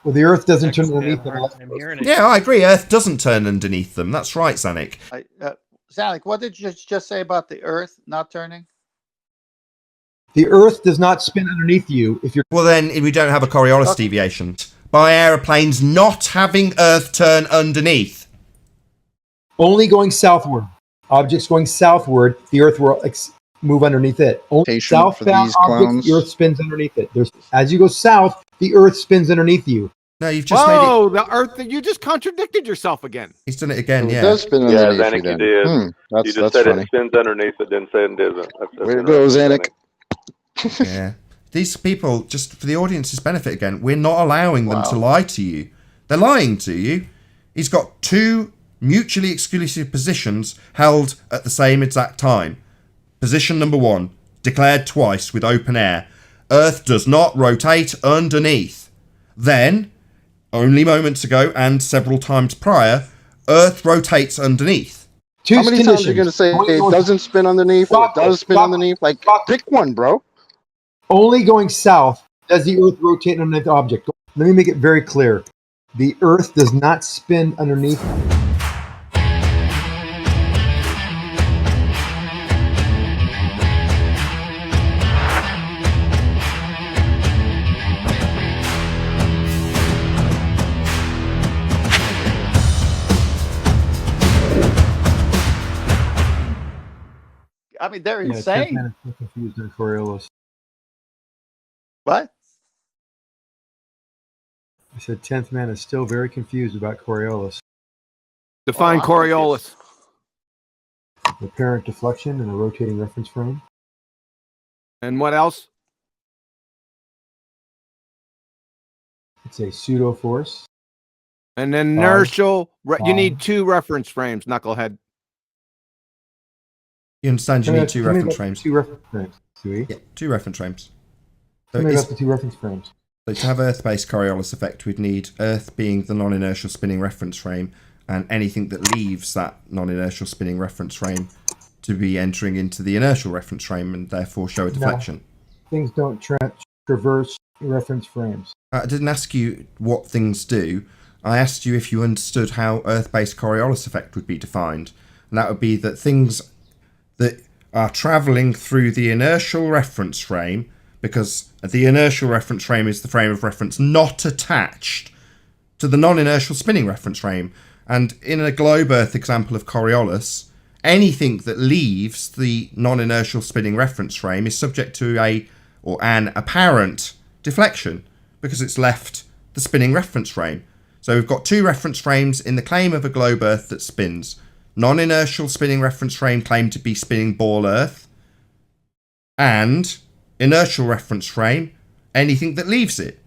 Well, the Earth doesn't turn underneath them. Yeah, I agree. Earth doesn't turn underneath them. That's right, Zanik. Zanik, what did you just say about the Earth not turning? The Earth does not spin underneath you if you're... Well, then we don't have a Coriolis deviation. By aeroplanes not having Earth turn underneath. Only going southward. Objects going southward, the Earth will move underneath it. Only southbound objects, the Earth spins underneath it. As you go south, the Earth spins underneath you. No, you've just made it... Oh, the Earth, you just contradicted yourself again. He's done it again, yeah. It does spin underneath Zanik, you did. You just said funny. It spins underneath it, didn't say it doesn't. Way to go, Zanik. Yeah. These people, just for the audience's benefit again, we're not allowing them to lie to you. They're lying to you. He's got two mutually exclusive positions held at the same exact time. Position number 1, declared twice with open air. Earth does not rotate underneath. Then, only moments ago and several times prior, Earth rotates underneath. How many times are you going to say it doesn't spin underneath, or it does spin underneath? Like, pick one, bro. Only going south does the Earth rotate underneath the object. Let me make it very clear. The Earth does not spin underneath. I mean, they're insane. 10th man is still confused in Coriolis. What? I said 10th man is still very confused about Coriolis. Define Coriolis. Apparent deflection in a rotating reference frame. And what else? It's a pseudo force. And then inertial. You need 2 reference frames, knucklehead. You understand you need 2 reference frames. 2 reference frames. Yeah, 2 reference frames. So about the 2 reference frames. So to have Earth-based Coriolis effect, we'd need Earth being the non-inertial spinning reference frame, and anything that leaves that non-inertial spinning reference frame to be entering into the inertial reference frame and therefore show a deflection. No, things don't traverse reference frames. I didn't ask you what things do. I asked you if you understood how Earth-based Coriolis effect would be defined. And that would be that things that are travelling through the inertial reference frame, because the inertial reference frame is the frame of reference not attached to the non-inertial spinning reference frame. And in a globe Earth example of Coriolis, anything that leaves the non-inertial spinning reference frame is subject to an apparent deflection, because it's left the spinning reference frame. So we've got 2 reference frames in the claim of a globe Earth that spins. Non-inertial spinning reference frame claimed to be spinning ball Earth, and inertial reference frame, anything that leaves it.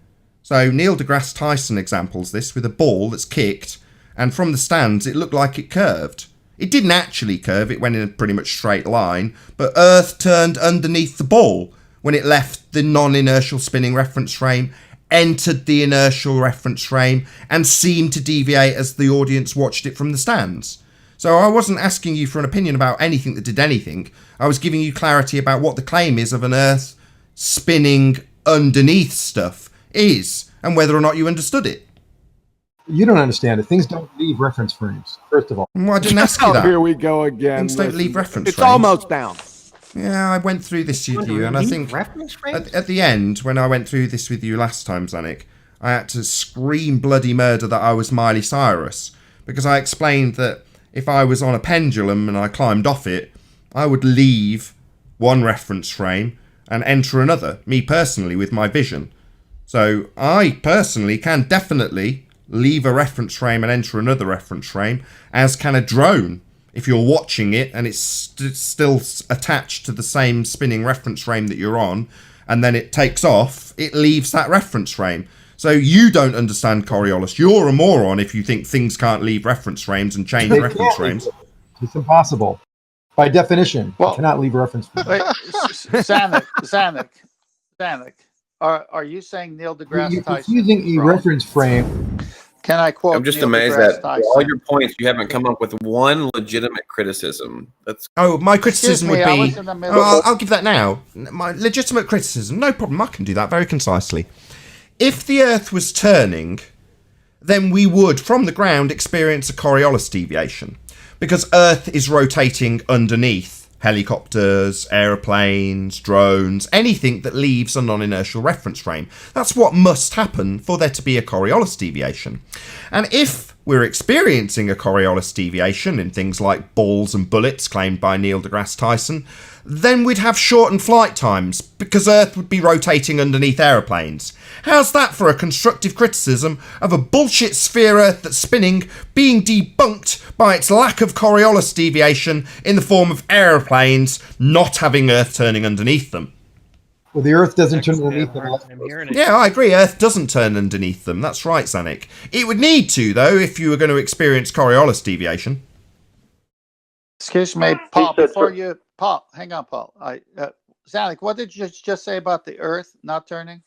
So Neil deGrasse Tyson examples this with a ball that's kicked, and from the stands it looked like it curved. It didn't actually curve, it went in a pretty much straight line, but Earth turned underneath the ball when it left the non-inertial spinning reference frame, entered the inertial reference frame, and seemed to deviate as the audience watched it from the stands. So I wasn't asking you for an opinion about anything that did anything. I was giving you clarity about what the claim is of an Earth spinning underneath stuff is, and whether or not you understood it. You don't understand it. Things don't leave reference frames, first of all. Well, I didn't ask you that. Here we go again. Things don't leave reference frames. It's almost down. Yeah, I went through this with you, and I think at the end, when I went through this with you last time, Zanik, I had to scream bloody murder that I was Miley Cyrus, because I explained that if I was on a pendulum and I climbed off it, I would leave one reference frame and enter another, me personally, with my vision. So I personally can definitely leave a reference frame and enter another reference frame, as can a drone. If you're watching it and it's still attached to the same spinning reference frame that you're on, and then it takes off, it leaves that reference frame. So you don't understand Coriolis. You're a moron if you think things can't leave reference frames and change reference frames. It's impossible. By definition, you cannot leave reference frames. Wait, Zanik, are you saying Neil deGrasse Tyson? You're using a reference frame. Can I quote? I'm just Neil amazed deGrasse that Tyson? all your points, you haven't come up with one legitimate criticism. That's my criticism would I be. was in the middle. I'll give that now. My legitimate criticism, no problem. I can do that very concisely. if the Earth was turning, then we would, from the ground, experience a Coriolis deviation, because Earth is rotating underneath helicopters, aeroplanes, drones, anything that leaves a non-inertial reference frame. That's what must happen for there to be a Coriolis deviation. And if we're experiencing a Coriolis deviation in things like balls and bullets claimed by Neil deGrasse Tyson, then we'd have shortened flight times because Earth would be rotating underneath aeroplanes. How's that for a constructive criticism of a bullshit sphere Earth that's spinning being debunked by its lack of Coriolis deviation in the form of aeroplanes not having Earth turning underneath them? Well, the Earth doesn't turn underneath them. Yeah, I agree. Earth doesn't turn underneath them. That's right, Zanik. It would need to, though, if you were going to experience Coriolis deviation. Excuse me, Paul, before you... Paul, hang on, Paul. Zanik, what did you just say about the Earth not turning?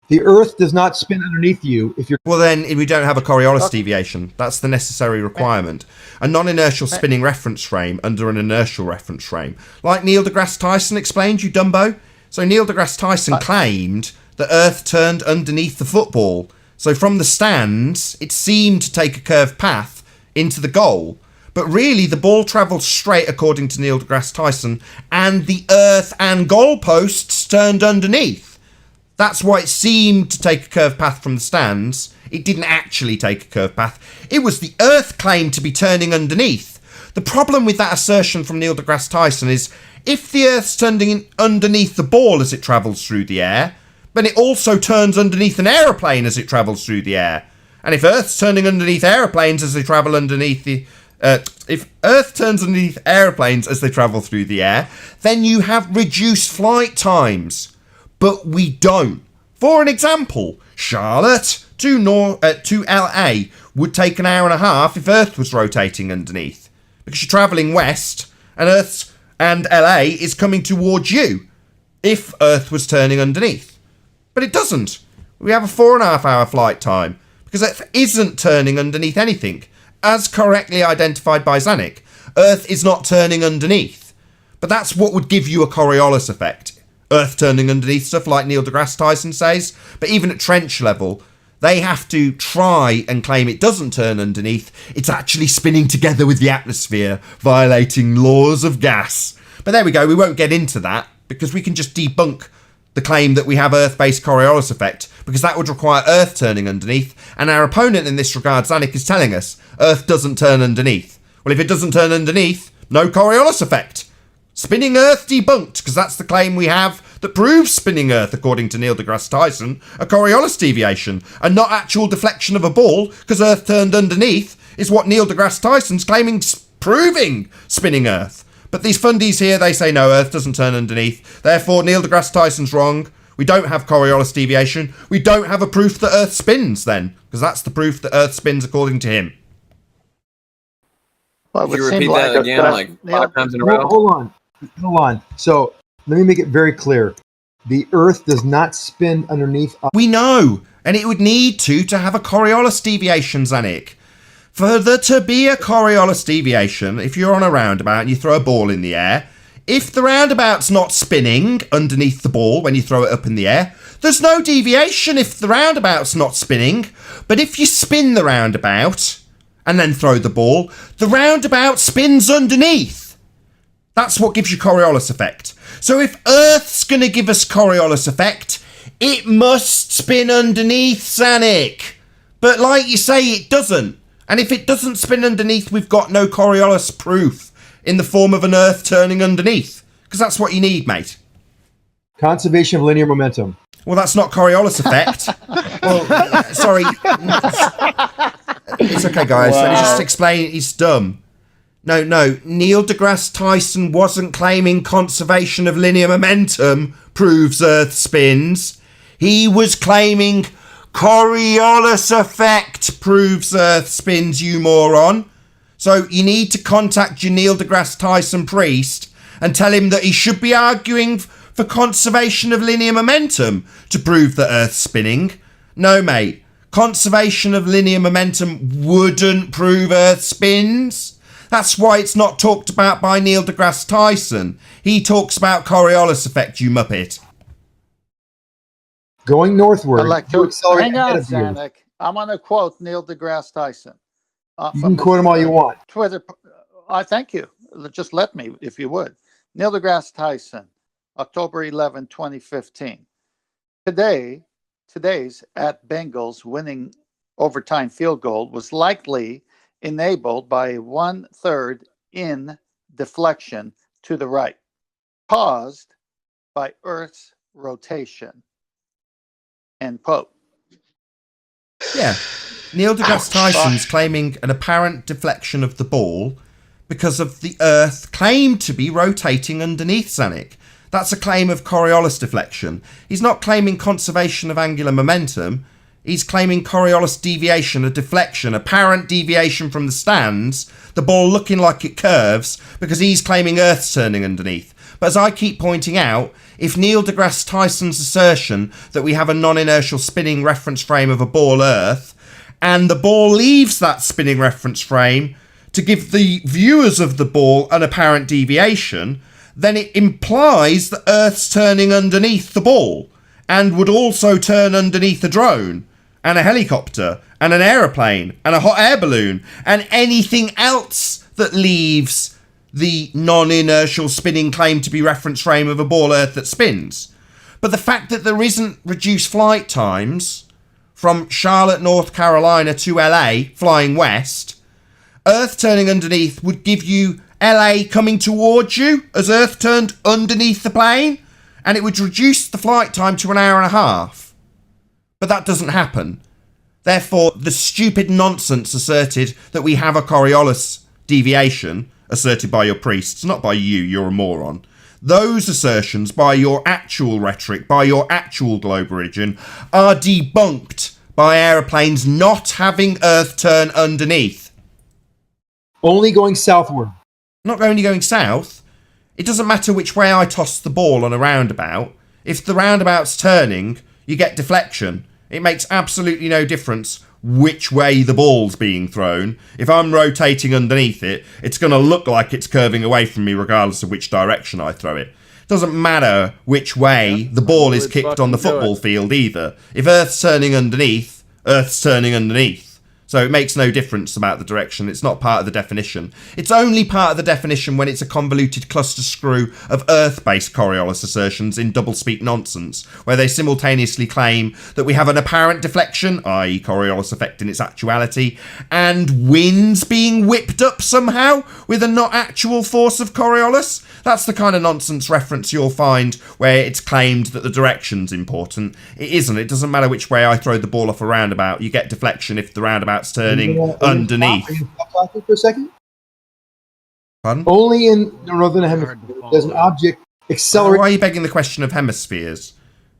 The Earth does not spin underneath you if you're... Well, then we don't have a Coriolis deviation. That's the necessary requirement. A non-inertial spinning reference frame under an inertial reference frame. Like Neil deGrasse Tyson explained, you dumbo. So Neil deGrasse Tyson claimed that Earth turned underneath the football. So from the stands, it seemed to take a curved path into the goal. But really, the ball travelled straight according to Neil deGrasse Tyson, and the Earth and goalposts turned underneath. That's why it seemed to take a curved path from the stands. It didn't actually take a curved path. It was the Earth claimed to be turning underneath. The problem with that assertion from Neil deGrasse Tyson is, if the Earth's turning underneath the ball as it travels through the air, then it also turns underneath an aeroplane as it travels through the air. And if Earth's turning underneath aeroplanes as they travel underneath the... if Earth turns underneath aeroplanes as they travel through the air, then you have reduced flight times. But we don't. For an example, Charlotte to LA would take an hour and a half if Earth was rotating underneath, because you're travelling west and LA is coming towards you if Earth was turning underneath. But it doesn't. We have a 4.5 hour flight time because Earth isn't turning underneath anything. As correctly identified by Zanik, Earth is not turning underneath. But that's what would give you a Coriolis effect. Earth turning underneath stuff like Neil deGrasse Tyson says. But even at trench level, they have to try and claim it doesn't turn underneath. It's actually spinning together with the atmosphere, violating laws of gas. But there we go, we won't get into that, because we can just debunk the claim that we have Earth-based Coriolis effect, because that would require Earth turning underneath, and our opponent in this regard, Zanik, is telling us Earth doesn't turn underneath. Well, if it doesn't turn underneath, no Coriolis effect. Spinning Earth debunked, because that's the claim we have that proves spinning Earth, according to Neil deGrasse Tyson, a Coriolis deviation, and not actual deflection of a ball, because Earth turned underneath, is what Neil deGrasse Tyson's claiming, proving spinning Earth. But these fundies here, they say no, Earth doesn't turn underneath. Therefore, Neil deGrasse Tyson's wrong. We don't have Coriolis deviation. We don't have a proof that Earth spins, then, because that's the proof that Earth spins according to him. Well, Could you repeat that again, like 5 times in a row? Hold on. So let me make it very clear. The Earth does not spin underneath. We know, and it would need to have a Coriolis deviation, Zanik. For there to be a Coriolis deviation, if you're on a roundabout and you throw a ball in the air, if the roundabout's not spinning underneath the ball when you throw it up in the air, there's no deviation if the roundabout's not spinning. But if you spin the roundabout and then throw the ball, the roundabout spins underneath. That's what gives you Coriolis effect. So if Earth's going to give us Coriolis effect, it must spin underneath, Zanik. But like you say, it doesn't. And if it doesn't spin underneath, we've got no Coriolis proof in the form of an Earth turning underneath. Because that's what you need, mate. Conservation of linear momentum. Well, that's not Coriolis effect. Well, sorry. It's okay, guys. Let me just explain. He's dumb. No. Neil deGrasse Tyson wasn't claiming conservation of linear momentum proves Earth spins. He was claiming Coriolis effect proves Earth spins, you moron. So you need to contact your Neil deGrasse Tyson priest and tell him that he should be arguing for conservation of linear momentum to prove that Earth's spinning. No, mate. Conservation of linear momentum wouldn't prove Earth spins. That's why it's not talked about by Neil deGrasse Tyson. He talks about Coriolis effect, you muppet. going northward. Hang on, Zanuck. I'm going to quote Neil deGrasse Tyson. You can quote him all you want. Twitter. I thank you. Just let me, if you would. Neil deGrasse Tyson, October 11, 2015. Today's at Bengals winning overtime field goal was likely enabled by 1/3 in deflection to the right, caused by Earth's rotation. End quote. Yeah. Neil deGrasse Tyson's claiming an apparent deflection of the ball because of the Earth claimed to be rotating underneath Zanuck. That's a claim of Coriolis deflection. He's not claiming conservation of angular momentum. He's claiming Coriolis deviation, a deflection, apparent deviation from the stands, the ball looking like it curves, because he's claiming Earth's turning underneath. But as I keep pointing out, if Neil deGrasse Tyson's assertion that we have a non-inertial spinning reference frame of a ball Earth, and the ball leaves that spinning reference frame to give the viewers of the ball an apparent deviation, then it implies that Earth's turning underneath the ball, and would also turn underneath a drone, and a helicopter, and an aeroplane, and a hot air balloon, and anything else that leaves the non-inertial spinning claim to be reference frame of a ball Earth that spins. But the fact that there isn't reduced flight times from Charlotte, North Carolina to LA, flying west, Earth turning underneath would give you LA coming towards you as Earth turned underneath the plane, and it would reduce the flight time to an hour and a half. But that doesn't happen. Therefore, the stupid nonsense asserted that we have a Coriolis deviation, asserted by your priests, not by you, you're a moron. Those assertions, by your actual rhetoric, by your actual globe origin, are debunked by aeroplanes not having Earth turn underneath. Only going southward. Not only going south. It doesn't matter which way I toss the ball on a roundabout. If the roundabout's turning, you get deflection. It makes absolutely no difference which way the ball's being thrown. If I'm rotating underneath it, it's going to look like it's curving away from me regardless of which direction I throw it. It doesn't matter which way the ball is kicked on the football field either. If Earth's turning underneath, Earth's turning underneath. So it makes no difference about the direction. It's not part of the definition. It's only part of the definition when it's a convoluted cluster screw of Earth-based Coriolis assertions in doublespeak nonsense, where they simultaneously claim that we have an apparent deflection, i.e. Coriolis effect in its actuality, and winds being whipped up somehow with a not actual force of Coriolis. That's the kind of nonsense reference you'll find where it's claimed that the direction's important. It isn't. It doesn't matter which way I throw the ball off a roundabout. You get deflection if the roundabout's turning underneath. Talking for a second? Pardon? Only in the northern hemisphere does an object accelerate. Why are you begging the question of hemispheres?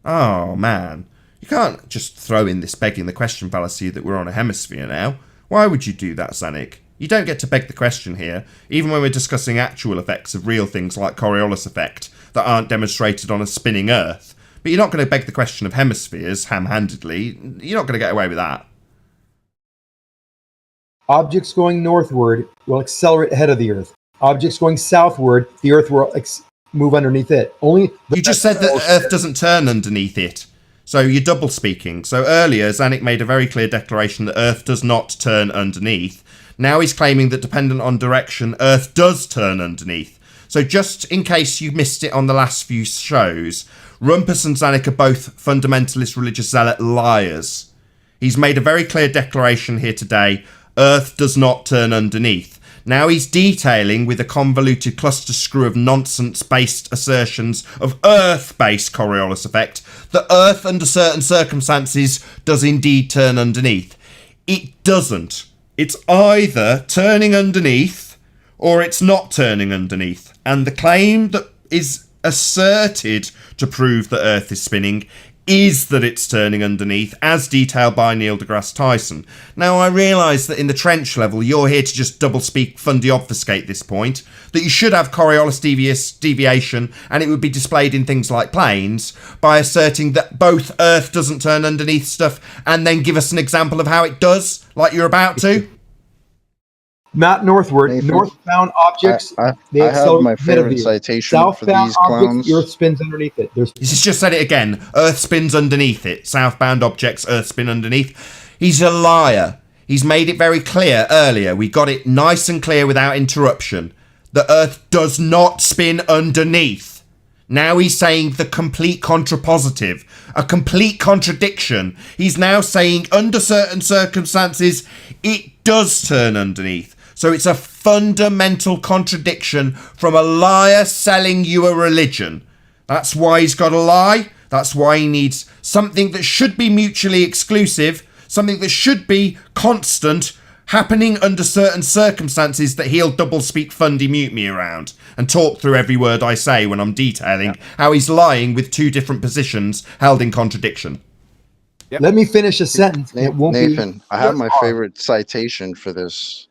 Oh, man. You can't just throw in this begging the question fallacy that we're on a hemisphere now. Why would you do that, Zanuck? You don't get to beg the question here, even when we're discussing actual effects of real things like Coriolis effect that aren't demonstrated on a spinning Earth. But you're not going to beg the question of hemispheres ham-handedly. You're not going to get away with that. Objects going northward will accelerate ahead of the Earth. Objects going southward, the Earth will move underneath it. You just said that Earth doesn't turn underneath it. So you're double speaking. So earlier, Zanuck made a very clear declaration that Earth does not turn underneath. Now he's claiming that dependent on direction, Earth does turn underneath. So just in case you missed it on the last few shows, Rumpus and Zanuck are both fundamentalist religious zealot liars. He's made a very clear declaration here today, Earth does not turn underneath. Now he's detailing with a convoluted cluster screw of nonsense-based assertions of Earth-based Coriolis effect that Earth under certain circumstances does indeed turn underneath. It doesn't. It's either turning underneath or it's not turning underneath. And the claim that is asserted to prove that Earth is spinning is that it's turning underneath, as detailed by Neil deGrasse Tyson. Now, I realise that in the trench level, you're here to just double-speak, fundy obfuscate this point, that you should have Coriolis deviation, and it would be displayed in things like planes, by asserting that both Earth doesn't turn underneath stuff, and then give us an example of how it does, like you're about to. Not northward. Nathan, Northbound objects, I they have accelerate my ahead of favorite the Earth. citation for Southbound these objects, clowns. the Earth spins underneath it. He's just said it again. Earth spins underneath it. Southbound objects, Earth spin underneath. He's a liar. He's made it very clear earlier. We got it nice and clear without interruption. The Earth does not spin underneath. Now he's saying the complete contrapositive, a complete contradiction. He's now saying under certain circumstances, it does turn underneath. So it's a fundamental contradiction from a liar selling you a religion. That's why he's got to lie. That's why he needs something that should be mutually exclusive, something that should be constant, happening under certain circumstances that he'll double speak fundy mute me around and talk through every word I say when I'm detailing how he's lying with two different positions held in contradiction. Yep. Let me finish a sentence. Nathan, I have my favorite citation for this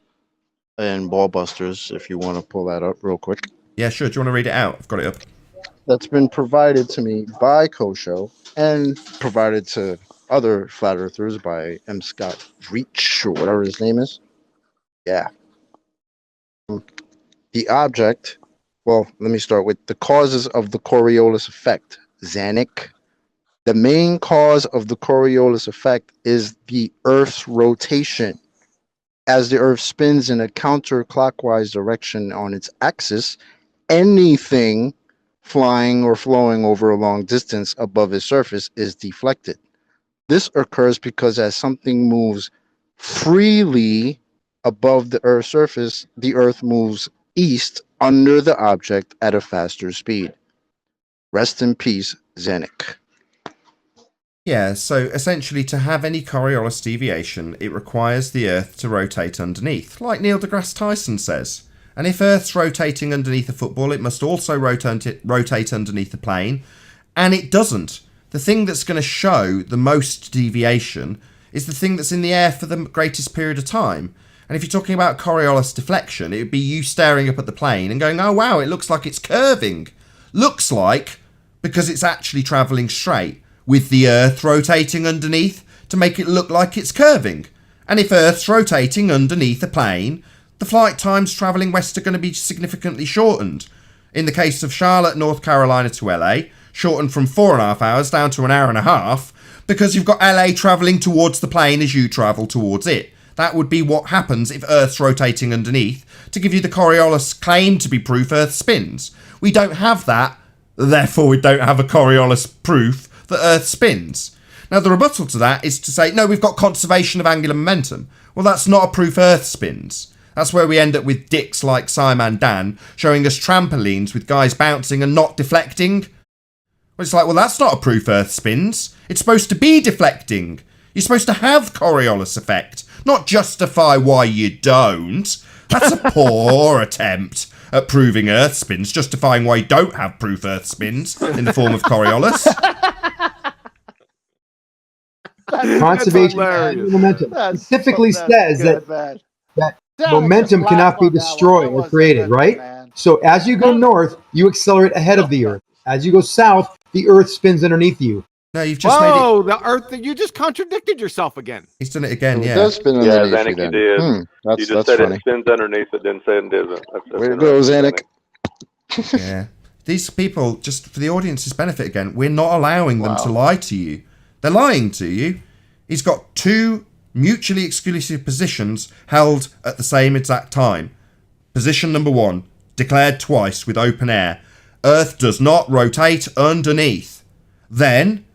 in Ballbusters, if you want to pull that up real quick. Yeah, sure. Do you want to read it out? I've got it up. That's been provided to me by Kosho and provided to other flat earthers by M. Scott Reach or whatever his name is. Yeah. The object, well, let me start with the causes of the Coriolis effect. Zanuck. The main cause of the Coriolis effect is the Earth's rotation. As the Earth spins in a counterclockwise direction on its axis, anything flying or flowing over a long distance above its surface is deflected. This occurs because as something moves freely above the Earth's surface, the Earth moves east under the object at a faster speed. Rest in peace, Zanuck. Yeah, so essentially to have any Coriolis deviation, it requires the Earth to rotate underneath, like Neil deGrasse Tyson says. And if Earth's rotating underneath a football, it must also rotate underneath the plane, and it doesn't. The thing that's going to show the most deviation is the thing that's in the air for the greatest period of time. And if you're talking about Coriolis deflection, it would be you staring up at the plane and going, oh wow, it looks like it's curving. Looks like, because it's actually travelling straight, with the Earth rotating underneath to make it look like it's curving. And if Earth's rotating underneath a plane, the flight times travelling west are going to be significantly shortened. In the case of Charlotte, North Carolina to LA, shortened from 4.5 hours down to an hour and a half, because you've got LA travelling towards the plane as you travel towards it. That would be what happens if Earth's rotating underneath, to give you the Coriolis claim to be proof Earth spins. We don't have that, therefore we don't have a Coriolis proof that Earth spins. Now the rebuttal to that is to say, no, we've got conservation of angular momentum. Well, that's not a proof Earth spins. That's where we end up with dicks like SciManDan showing us trampolines with guys bouncing and not deflecting. Well, it's like, well, that's not a proof Earth spins. It's supposed to be deflecting. You're supposed to have Coriolis effect, not justify why you don't. That's a poor attempt at proving Earth spins, justifying why you don't have proof Earth spins in the form of Coriolis. Conservation of angular momentum specifically says that momentum cannot be destroyed or created, right? So as you go north, you accelerate ahead of the Earth. As you go south, the Earth spins underneath you. No, you've just made it. The Earth, you just contradicted yourself again. He's done it again, yeah. It does spin underneath Zanuck, you did. That's, you just that's said funny. it spins underneath it, didn't say it doesn't. Way to go, Zanuck. Yeah. These people, just for the audience's benefit again, we're not allowing them to lie to you. They're lying to you. He's got two mutually exclusive positions held at the same exact time. Position number 1, declared twice with open air. Earth does not rotate underneath. Then,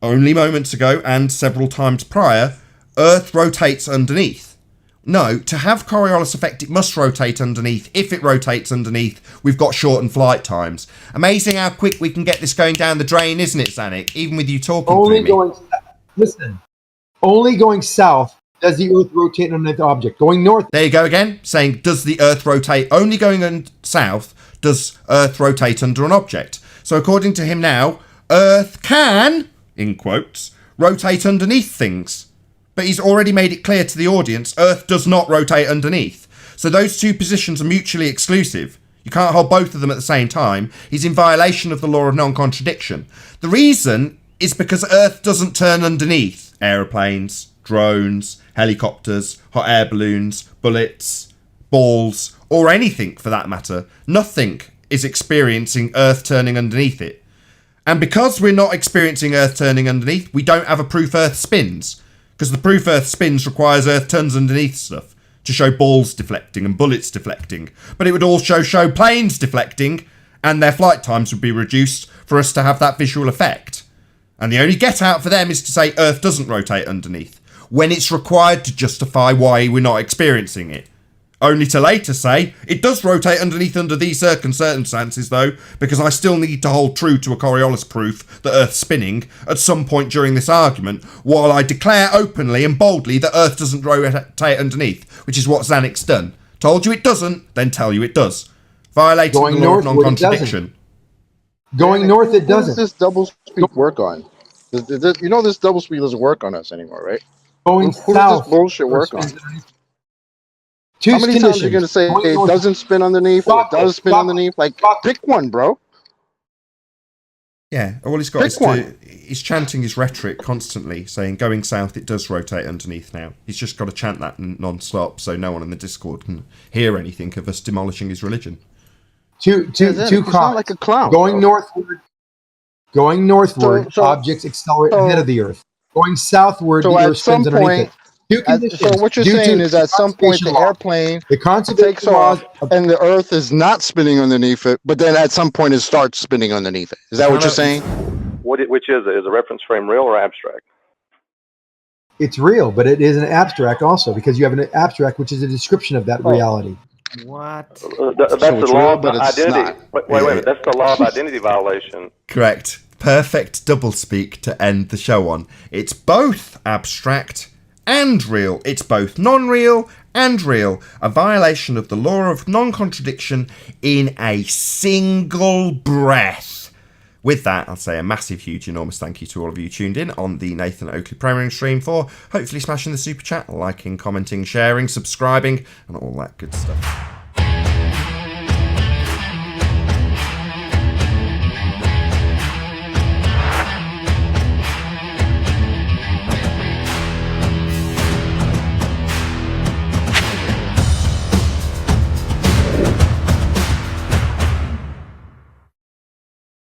only moments ago and several times prior, Earth rotates underneath. No, to have Coriolis effect, it must rotate underneath. If it rotates underneath, we've got shortened flight times. Amazing how quick we can get this going down the drain, isn't it, Zanuck? Even with you talking through me. Listen, only going south does the Earth rotate underneath the object. Going north. There you go again, saying does the Earth rotate? Only going south does Earth rotate under an object. So according to him now, Earth can, in quotes, rotate underneath things. But he's already made it clear to the audience, Earth does not rotate underneath. So those two positions are mutually exclusive. You can't hold both of them at the same time. He's in violation of the law of non-contradiction. The reason is because Earth doesn't turn underneath. Aeroplanes, drones, helicopters, hot air balloons, bullets, balls, or anything for that matter, nothing is experiencing Earth turning underneath it. And because we're not experiencing Earth turning underneath, we don't have a proof Earth spins. Because the proof Earth spins requires Earth turns underneath stuff to show balls deflecting and bullets deflecting. But it would also show planes deflecting, and their flight times would be reduced for us to have that visual effect. And the only get out for them is to say Earth doesn't rotate underneath, when it's required to justify why we're not experiencing it. Only to later say, it does rotate underneath under these circumstances though, because I still need to hold true to a Coriolis proof that Earth's spinning at some point during this argument, while I declare openly and boldly that Earth doesn't rotate underneath, which is what Zanuck's done. Told you it doesn't, then tell you it does. Violating the law of non-contradiction. Going north, it doesn't. What does this double speak work on? You know this double speak doesn't work on us anymore, right? Going Who south. does this bullshit work on? How many times are you going to say it doesn't spin underneath or it does spin underneath? Like, pick one, bro. Yeah, all he's got is he's chanting his rhetoric constantly, saying going south it does rotate underneath now. He's just got to chant that non-stop so no one in the Discord can hear anything of us demolishing his religion. Two not like a clown. Going northward, objects accelerate ahead of the Earth. Going southward, the Earth spins underneath it. So what you're saying is at some point the airplane takes off and the Earth is not spinning underneath it, but then at some point it starts spinning underneath it. Is that what you're saying? Which is it? Is a reference frame real or abstract? It's real, but it is an abstract also, because you have an abstract which is a description of that reality. What? That's the law of identity. Wait. That's the law of identity violation. Correct. Perfect doublespeak to end the show on. It's both abstract and real. It's both non-real and real. A violation of the law of non-contradiction in a single breath. With that, I'll say a massive, huge, enormous thank you to all of you tuned in on the Nathan Oakley premiering stream for hopefully smashing the super chat, liking, commenting, sharing, subscribing, and all that good stuff.